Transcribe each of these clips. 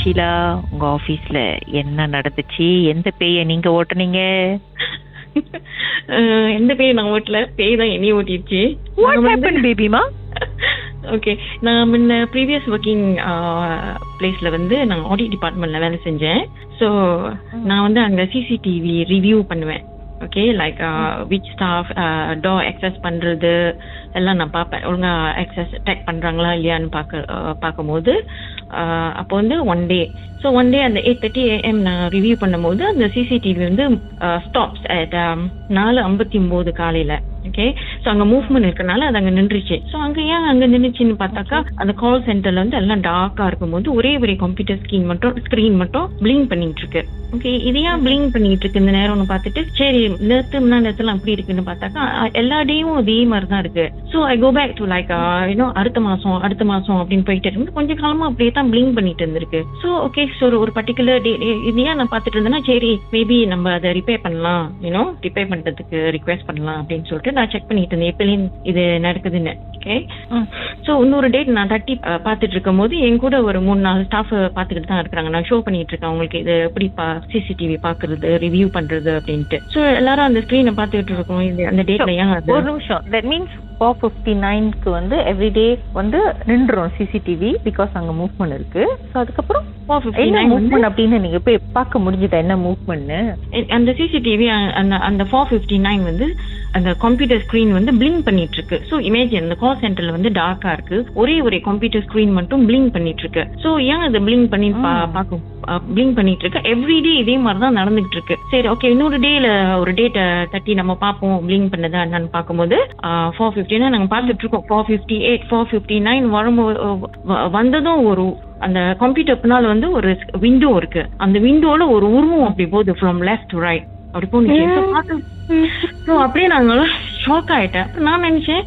ஷீலா, உங்க ஆபீஸ்ல என்ன நடந்துச்சு? எந்த பேய நீங்க ஓட்டுனீங்க? எந்த பேய் நான் ஓட்டல, பேய் தான் என்னைய ஓட்டிடுச்சு. வாட் ஹேப்பன் பேபிமா? ஓகே, நான் முன்ன ப்ரீவியஸ் ஒர்க்கிங் பிளேஸ்ல வந்து நான் ஆடிட் டிபார்ட்மெண்ட்ல வேலை செஞ்சேன். ஸோ நான் வந்து அங்க சிசிடிவி ரிவ்யூ பண்ணுவேன். Okay, like which staff door access பண்றது எல்லாம் நான் பார்ப்பேன். ஒழுங்கா அக்சஸ் டேக் பண்றாங்களா இல்லையான்னு பார்க்கும்போது அப்போ வந்து ஒன் டே அந்த 8:30 AM நான் ரிவ்யூ பண்ணும்போது அந்த சிசிடிவி வந்து ஸ்டாப்ஸ் அட் 4:59 காலையில. ஓகே, ஸோ அங்கே மூவ்மெண்ட் இருக்கனால அது அங்கே நின்றுச்சு. ஸோ அங்கே ஏன் அங்கே நின்றுச்சுன்னு பார்த்தாக்கா, அந்த கால் சென்டர்ல வந்து எல்லாம் டார்க்காக இருக்கும்போது ஒரே கம்ப்யூட்டர் ஸ்க்ரீன் மட்டும் பிளிங்க் பண்ணிட்டு இருக்கு. ஓகே, இது ஏன் பிளிங்க் பண்ணிட்டு இருக்கு இந்த நேரம்னு பார்த்துட்டு, சரி நேரத்துல அப்படி இருக்குன்னு பார்த்தாக்கா எல்லா டேயும் அதே மாதிரி தான் இருக்கு. So I go back to like அடுத்த மாசம் அப்படின்னு போயிட்டு இருந்து கொஞ்சம் காலமா அப்படியே தான் பிளிங்க் பண்ணிட்டு இருந்திருக்கு. ஸோ ஓகே, ஸோ ஒரு பர்டிகுலர் டே இது ஏன் நான் பார்த்துட்டு இருந்தேன்னா, சரி மேபி நம்ம அதை ரிப்பேர் பண்ணலாம், ரிப்பேர் பண்றதுக்கு ரிக்வெஸ்ட் பண்ணலாம் அப்படின்னு சொல்லிட்டு நான் செக் பண்ணிட்டு இருந்தேன் எப்படின்னு இது நடக்குதுன்னு. ஓகே, ஸோ இன்னொரு டேட் நான் தட்டி பார்த்துட்டு இருக்கும் போது என் கூட ஒரு 3-4 ஸ்டாஃப் பார்த்துக்கிட்டு தான் இருக்கிறாங்க. நான் ஷோ பண்ணிட்டு இருக்கேன் அவங்களுக்கு இது எப்படி சிசிடிவி பாக்குறது, ரிவ்யூ பண்றது அப்படின்ட்டு. ஸோ எல்லாரும் அந்த ஸ்கிரீனை பார்த்துக்கிட்டு இருக்கோம். அந்த டேட்ல ஏன் ஒரு நிமிஷம், தட் மீன்ஸ் 4:59க்கு வந்து எவ்ரிடே வந்து நின்றுரும் சிசிடிவி பிகாஸ் அங்க மூவ்மெண்ட் இருக்கு. ஸோ அதுக்கப்புறம் என்ன மூவ்மெண்ட் அப்படின்னு நீங்க போய் பார்க்க முடிஞ்சுதா என்ன மூவ்மெண்ட்னு? அந்த சிசிடிவி அந்த 4:59 வந்து அந்த கம்ப்யூட்டர் ஸ்கிரீன் வந்து பிளிங்க் பண்ணிட்டு இருக்கு. ஸோ இமேஜின் அந்த கால் சென்டர்ல வந்து டார்க்கா இருக்கு, ஒரே கம்ப்யூட்டர் ஸ்கிரீன் மட்டும் பிளிங்க் பண்ணிட்டு இருக்கு. ஸோ ஏன் அது பிளிங்க் பண்ணி பிளிங்க் பண்ணிட்டு இருக்கு? எவ்ரிடே இதே மாதிரி தான் நடந்துகிட்டு இருக்கு. சரி ஓகே, இன்னொரு டேல ஒரு டேட்டை தட்டி நம்ம பார்ப்போம் பிளிங்க் பண்ணதா என்னன்னு பார்க்கும்போது 4:59 நாங்க பார்த்துட்டு இருக்கோம். 4:58 4:59 வந்ததும் ஒரு அந்த கம்ப்யூட்டர் பின்னால வந்து ஒரு விண்டோ இருக்கு. அந்த விண்டோல ஒரு உருவம் அப்படி போகுது ஃப்ரம் லெஃப்ட் டு ரைட் அப்படி போனுச்சு. அப்படியே நாங்க ஷாக் ஆயிட்டேன். நான் நினைச்சேன்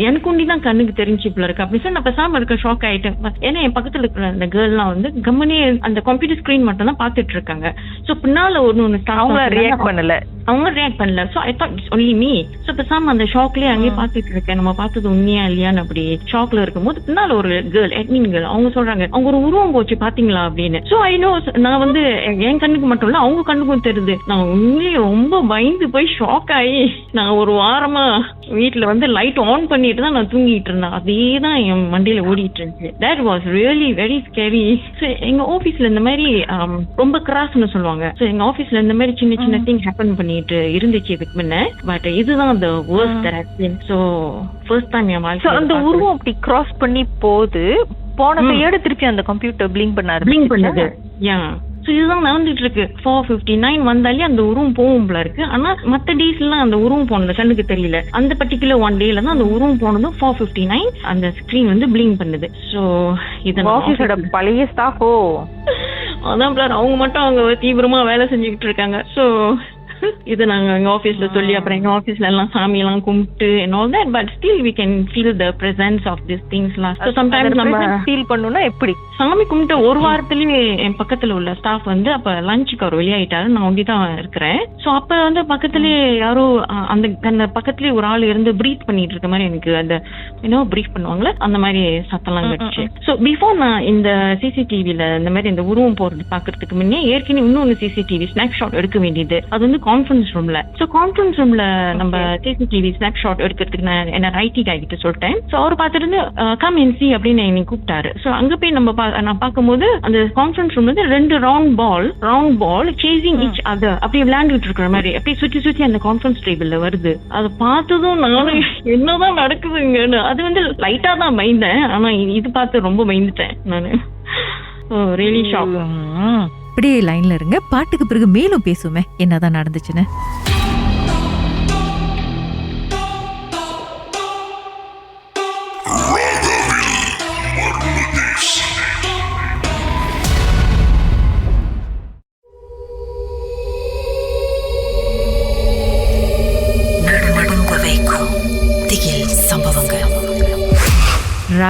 எனக்கு ஒண்டிதான் கண்ணுக்கு தெரிஞ்சு இப்ப இருக்கு அப்படி சொல்லி நான் பேசாம இருக்க ஷாக் ஆயிட்டேன். ஏன்னா என் பக்கத்துல இருக்கிற அந்த கேர்ள்லாம் வந்து கம்மனே அந்த கம்ப்யூட்டர் ஸ்கிரீன் மட்டும் தான் பாத்துட்டு இருக்காங்க. சோ பின்னால ஒண்ணு அவங்க ரியாக்ட் பண்ணல. So I thought it's only me. So பேசாம அந்த ஷாக்லயே அங்கேயே பாத்துட்டு இருக்கேன், நம்ம பார்த்தது உண்மையா இல்லையான்னு அப்படி ஷாக்ல இருக்கும்போது பின்னால ஒரு கேர்ள், அட்மின் கேர்ள், அவங்க சொல்றாங்க அவங்க ஒரு உருவம் போச்சு பாத்தீங்களா அப்படின்னு. சோ ஐ நோ, நான் வந்து என் கண்ணுக்கு மட்டும் இல்ல அவங்க கண்ணுக்கும் தெரியுது. நான் உண்மையே ரொம்ப பயந்து போய் ஷாக் ஆகி நான் ஒரு வாரமா வீட்டுல வந்து லைட் ஆன் பண்ணிட்டு தான் நான் தூங்கிட்டு இருந்தேன். அதேதான் என் மண்டையில ஓடிட்டு இருந்துச்சு. That was really very scary. எங்க ஆபீஸ்ல இந்த மாதிரி ரொம்ப கிராஸ்னு சொல்லுவாங்க. சோ எங்க ஆபீஸ்ல இந்த மாதிரி சின்ன சின்ன திங் ஹேப்பன் பண்ணிட்டு இருந்துச்சு இதுக்கு முன்ன. பட் இதுதான் the worst that I've seen. So first time என் வாழ்க்கையில அந்த உருவம் அப்படி கிராஸ் பண்ணி போகுது. போன கையோட திருப்பி அந்த கம்ப்யூட்டர் பிளிங்க் பண்ணுது. யா, ஸோ இதுதான் நடந்துட்டு இருக்கு. 4:59 வந்தாலே அந்த உருவம் போகும் போல இருக்கு. ஆனா மத்த டேஸ்ல எல்லாம் அந்த உருவம் போனது கண்ணுக்கு தெரியல. அந்த பர்டிகுலர் ஒன் டேல தான் அந்த உருவம் போனதும் 4:59 அந்த ஸ்கிரீன் வந்து பிளிங்க் பண்ணுது. ஸோ இது ஆபீஸோட பழைய ஸ்டாஃபோ அதான் அவங்க மட்டும் அவங்க தீவிரமா வேலை செஞ்சுக்கிட்டு இருக்காங்க. ஸோ இது நாங்க எங்க ஆபீஸ்ல சொல்லி அப்புறம் எங்க ஆபீஸ்ல எல்லாம் சாமி எல்லாம் கும்பிட்டு and all that, but still we can feel the presence of these things la. So sometimes நம்ம ஃபீல் பண்ணனும்னா எப்படி சாமி கும்பிட்டு ஒரு வாரத்திலேயே என் பக்கத்துல உள்ள ஸ்டாஃப் வந்து அப்ப லஞ்சுக்கு அவர் வெளியாயிட்டாரு, நான் ஒண்டி தான் இருக்கிறேன். சோ அப்ப வந்து பக்கத்துலயே யாரோ அந்த பக்கத்துலயே ஒரு ஆள் இருந்து பிரீத் பண்ணிட்டு இருக்க மாதிரி எனக்கு அந்த பிரீத் பண்ணுவாங்கல்ல அந்த மாதிரி சத்தம்லாம் கேட்டுச்சு. சோ பிஃபோர் நான் இந்த சிசிடிவில இந்த மாதிரி இந்த உருவம் போறது பாக்குறதுக்கு முன்னே ஏற்கனவே இன்னொன்னு சிசிடிவி ஸ்னாப் ஷாட் எடுக்க வேண்டியது. அது வந்து கான்ஃபரன்ஸ் ரூம்ல. சோ கான்ஃபரன்ஸ் ரூம்ல நம்ம சிசிடிவி ஸ்னாப் ஷாட் எடுக்கிறதுக்கு நான் என்ன ஐடி காய் கிட்ட சொல்லிட்டேன். சோ அவர் பார்த்துட்டு கம் அண்ட் சி அப்படின்னு என்னை கூப்பிட்டாரு. சோ அங்க போய் நான் பார்க்கும்போது அந்த கான்ஃபரன்ஸ் ரூம்ல இருந்து 2 ரவுண்ட் பால் சேசிங் ஈச் அதர் அப்படி விளையாண்டுட்டு இருக்கிற மாதிரி அப்படியே சுத்தி அந்த கான்ஃபரன்ஸ் டேபிள்ல வருது. அதை பார்த்ததும் நானும் என்னதான் நடக்குதுங்கன்னு அது வந்து லைட்டா தான் பயந்தேன். ஆனா இது பார்த்து ரொம்ப பயந்துட்டேன் நானு. Really shock. அப்படியே லைன்ல இருங்க, பாட்டுக்கு பிறகு மேலும் பேசுவோமே என்னதான் நடந்துச்சுன்னு.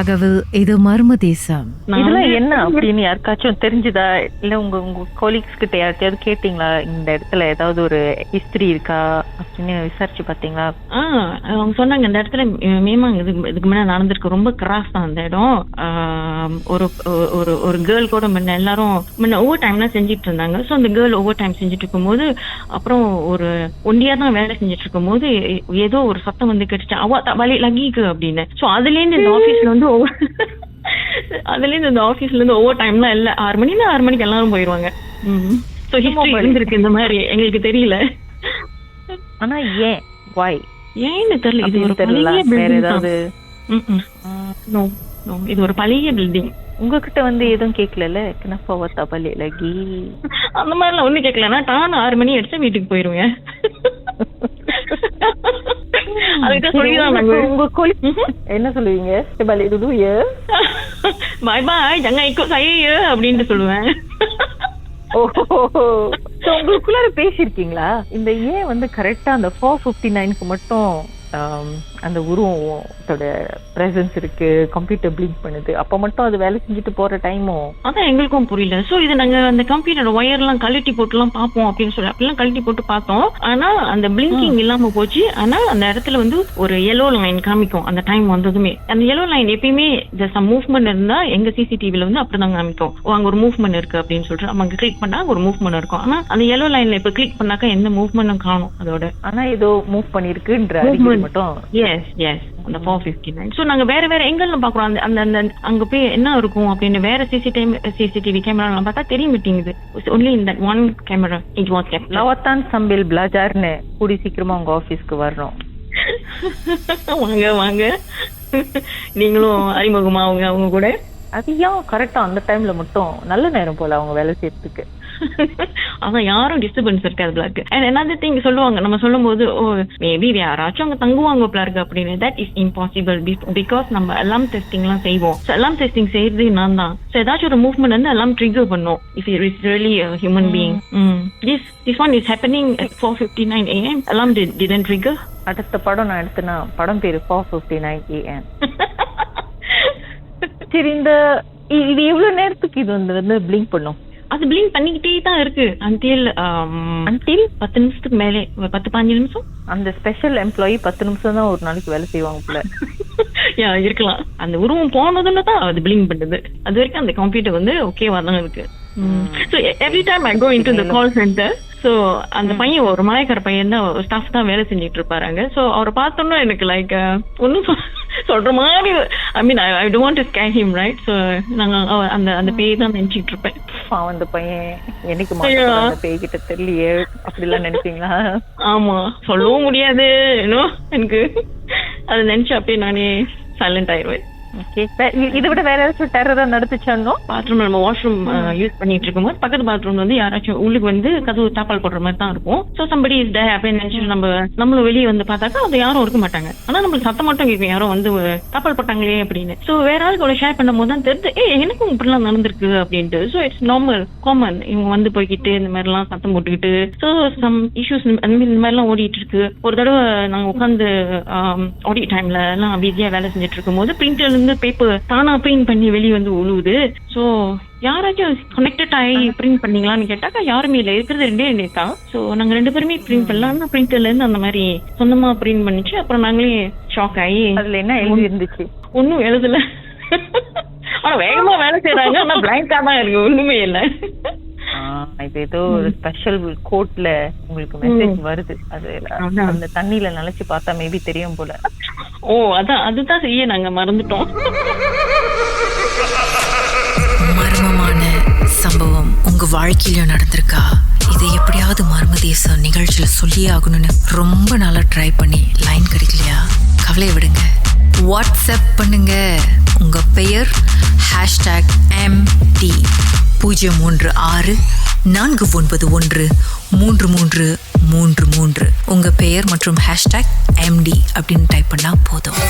ராகவ், இது மர்ம தேசம். இதெல்லாம் என்ன அப்படின்னு யாருக்காச்சும் தெரிஞ்சுதா? இல்ல உங்க கொலீக்ஸ் கிட்ட யார்கிட்டயாவது கேட்டீங்களா இந்த இடத்துல ஏதாவது ஒரு ஹிஸ்டரி இருக்கா அப்படின்னு விசாரிச்சு பாத்தீங்களா? அவங்க சொன்னாங்க இந்த இடத்துல மேமாங்க இதுக்கு முன்னாடி நடந்திருக்கு, ரொம்ப கிராஸ் தான் அந்த இடம். ஒரு கேர்ள் கூட முன்ன எல்லாரும் முன்ன ஓவர் டைம்லாம் செஞ்சுட்டு இருந்தாங்க. ஸோ அந்த கேர்ள் ஓவர் டைம் செஞ்சுட்டு இருக்கும்போது அப்புறம் ஒரு ஒண்டியா தான் வேலை செஞ்சுட்டு இருக்கும் போது ஏதோ ஒரு சத்தம் வந்து கேட்டுச்சு, அவ வலி லகிக்கு அப்படின்னு. ஸோ அதுலேருந்து இந்த ஆஃபீஸ்ல வந்து ஓவர் டைம்லாம் இல்லை, 6 மணிக்கு எல்லாரும் போயிடுவாங்க. ஸோ ஹிஸ்டரி இருந்திருக்கு இந்த மாதிரி, எங்களுக்கு தெரியல. ஆனா ஏன்னு தெரியல. இது ஒரு பழைய பில்டிங். இது ஒரு பழைய பில்டிங். உங்ககிட்ட வந்து எதுவும் கேட்கல அந்த மாதிரிலாம் ஒண்ணு கேட்கலன்னா டான் 6 மணி அடிச்சா வீட்டுக்கு போயிருவேன். என்ன சொல்லுவீங்க? பாய் பாய் ஜங்கா இக்கோ சைய அப்படின்ட்டு சொல்லுவேன். உங்களுக்குள்ளார பேசிருக்கீங்களா? இந்த ஏன் வந்து கரெக்டா அந்த 459க்கு மட்டும் அந்த உருவத்தோட பிரசன்ஸ் இருக்கு, கம்ப்யூட்டர் பிளிங்க் பண்ணுது, அப்ப மட்டும் அது வேலை செஞ்சுட்டு போற டைமும் அதான் எங்களுக்கும் புரியல. சோ இது நாங்க அந்த கம்ப்யூட்டரோட ஒயர் எல்லாம் கழட்டி போட்டு எல்லாம் பாப்போம் அப்படின்னு சொல்லி அப்படிலாம் கழட்டி போட்டு பார்த்தோம். ஆனா அந்த பிளிங்கிங் இல்லாம போச்சு. ஆனா அந்த இடத்துல வந்து ஒரு yellow லைன் காமிக்கும் அந்த டைம் வந்ததுமே. அந்த yellow லைன் எப்பயுமே மூவ்மெண்ட் இருந்தா எங்க சிசிடிவில வந்து அப்படிதான் காமிக்கும். அங்க ஒரு மூவ்மெண்ட் இருக்கு அப்படின்னு சொல்லிட்டு நம்ம அங்க கிளிக் பண்ணா ஒரு மூவ்மெண்ட் இருக்கும். ஆனா அந்த yellow லைன்ல இப்ப கிளிக் பண்ணாக்கா எந்த மூவ்மெண்ட்டும் காணும் அதோட. ஆனா ஏதோ மூவ் பண்ணிருக்குன்ற மட்டும். எஸ் அந்த 459. சோ நாங்க வேற எங்கல்ல பாக்குறோம் அந்த அந்த அங்க போய் என்ன இருக்கும் அப்படின்னு வேற சிசிடிவி கேமரா பார்த்தா தெரிய மாட்டேங்குது. only in that one camera it was kept. லவத்தான் சம்பில் பிளாஜார்னு கூடி சீக்கிரமா உங்க ஆபீஸ்க்கு வரணும். வாங்க நீங்களும் அறிமுகமா அவங்க கூட. அது ஏன் கரெக்டா அந்த டைம்ல மட்டும் நல்ல நேரம் போல அவங்க வேலை செய்யறதுக்கு? அதான் யாரும் டிஸ்டர்பன்ஸ் இருக்காது பிளாக். அண்ட் another thing சொல்லுவாங்க, நம்ம சொல்லும் போது மேபி யாராச்சும் அங்க தங்குவாங்க பிளாக் அப்படின்னு. தட் இஸ் இம்பாசிபிள் பிகாஸ் நம்ம எல்லாம் டெஸ்டிங் எல்லாம் செய்வோம். எல்லாம் டெஸ்டிங் செய்யறது நான் தான். ஏதாச்சும் ஒரு மூவ்மெண்ட் வந்து எல்லாம் ட்ரிகர் பண்ணும் if it is really a human being. This one is happening at 4:59 AM. Alarm didn't trigger. அடுத்த படம் நான் எடுத்தேன்னா படம் பேரு 4:59 AM. சரி, இது எவ்வளவு நேரத்துக்கு இது வந்து பிளிங்க் பண்ணும்? அது பிளிங்க் பண்ணிக்கிட்டே தான் இருக்கு until 10 நிமிஷத்துக்கு மேலே, 10-15 நிமிஷம். அந்த ஸ்பெஷல் எம்ப்ளாயி 10 நிமிஷம் தான் ஒரு நாளைக்கு வேலை செய்வாங்க போல. இருக்கலாம். அந்த உருவம் போனதுன்னு தான் அது பிளிங்க் பண்ணுது. அது வரைக்கும் அந்த கம்ப்யூட்டர் வந்து ஓகேவா தான் இருக்கு. So every time I go into the call center, so அந்த பையன் ஒரு மலைக்கார பையன் தான், ஸ்டாஃப் தான் வேலை செஞ்சுட்டு இருப்பாங்க. சோ அவரை பார்த்தோன்னா எனக்கு லைக் ஒன்னும் சொல்ற மாதிரி, I mean I don't want to scare him, right? So நாங்க அந்த பேய் தான் நினைச்சிட்டு இருப்பேன். அந்த பையன் என்னைக்கு மாட்டா பேய் கிட்ட தெரியலையே அப்படிலாம் நினைப்பீங்களா? ஆமா, சொல்லவும் முடியாது எனக்கு. அதை நினைச்சு அப்படியே நானே சைலண்ட் ஆயிடுவேன். இதை விட வேற ஏதாச்சும் டெரரா நடந்துச்சானோ? பாத்ரூம் நம்ம வாஷ்ரூம் யூஸ் பண்ணிட்டு இருக்கும்போது பக்கத்து பாத்ரூம் வந்து யாராச்சும் உள்ளுக்கு வந்து கதவு தாப்பால் போடுற மாதிரி தான் இருக்கும். சோ சம்படி இஸ் தேர் அப்படின்னு நினைச்சு நம்மளும் வெளியே வந்து பார்த்தாக்கா அது யாரும் இருக்க மாட்டாங்க. ஆனா நம்மளுக்கு சத்தம் மட்டும் கேட்கும், யாரும் வந்து தாப்பால் போட்டாங்களே அப்படின்னு. சோ வேற ஆளுக்கு ஷேர் பண்ணும் போது தான் தெரிஞ்சு எனக்கும் இப்படிலாம் நடந்திருக்கு அப்படின்ட்டு. So it's normal, common. இவங்க வந்து போய்கிட்டு இந்த மாதிரி எல்லாம் சத்தம் போட்டுக்கிட்டு சோ சம் இஷ்யூஸ் அந்த மாதிரி எல்லாம் ஓடிட்டு இருக்கு. ஒரு தடவை நாங்க உட்காந்து ஆடிட் டைம்ல எல்லாம் பிஸியா வேலை செஞ்சுட்டு இருக்கும் போது பிரிண்டர்ல இருந்து பேப்பர் தானா பிரிண்ட் பண்ணி வெளியே வந்து உழுவுது. சோ யாராச்சும் கனெக்டட் ஆகி பிரிண்ட் பண்ணீங்களான்னு கேட்டாக்கா யாருமே இல்லை, இருக்கிறது 2 தான். சோ நாங்க 2 பேருமே பிரிண்ட் பண்ணலாம். பிரிண்டர்ல இருந்து அந்த மாதிரி சொந்தமா பிரிண்ட் பண்ணிச்சு. அப்புறம் நாங்களே ஷாக் ஆகி அதுல என்ன எழுதி இருந்துச்சு? ஒன்னும் எழுதல. ஆனா வேகமா வேலை செய்யறாங்க, ஆனா பிளாங்கா தான் இருக்கு, ஒண்ணுமே இல்லை. இது ஏதோ ஒரு ஸ்பெஷல் கோட்ல உங்களுக்கு மெசேஜ் வருது. அது அந்த தண்ணியில நினைச்சு பார்த்தா மேபி தெரியும் போல. அதுதான் செய்ய நாங்க மறந்துட்டோம். மர்மமான சம்பவம் உங்க வாழ்க்கையில நடந்திருக்கா? இதை எப்படியாவது மர்ம தேசம் நிகழ்ச்சியில சொல்லியே ஆகணும்னு ரொம்ப நாளா ட்ரை பண்ணி லைன் கிடைக்கலையா? கவலையை விடுங்க, வாட்ஸ்அப் பண்ணுங்க. உங்க பெயர் #MD 036 491 3333. உங்க பெயர் மற்றும் #MD அப்படின்னு டைப் பண்ணா போதும்.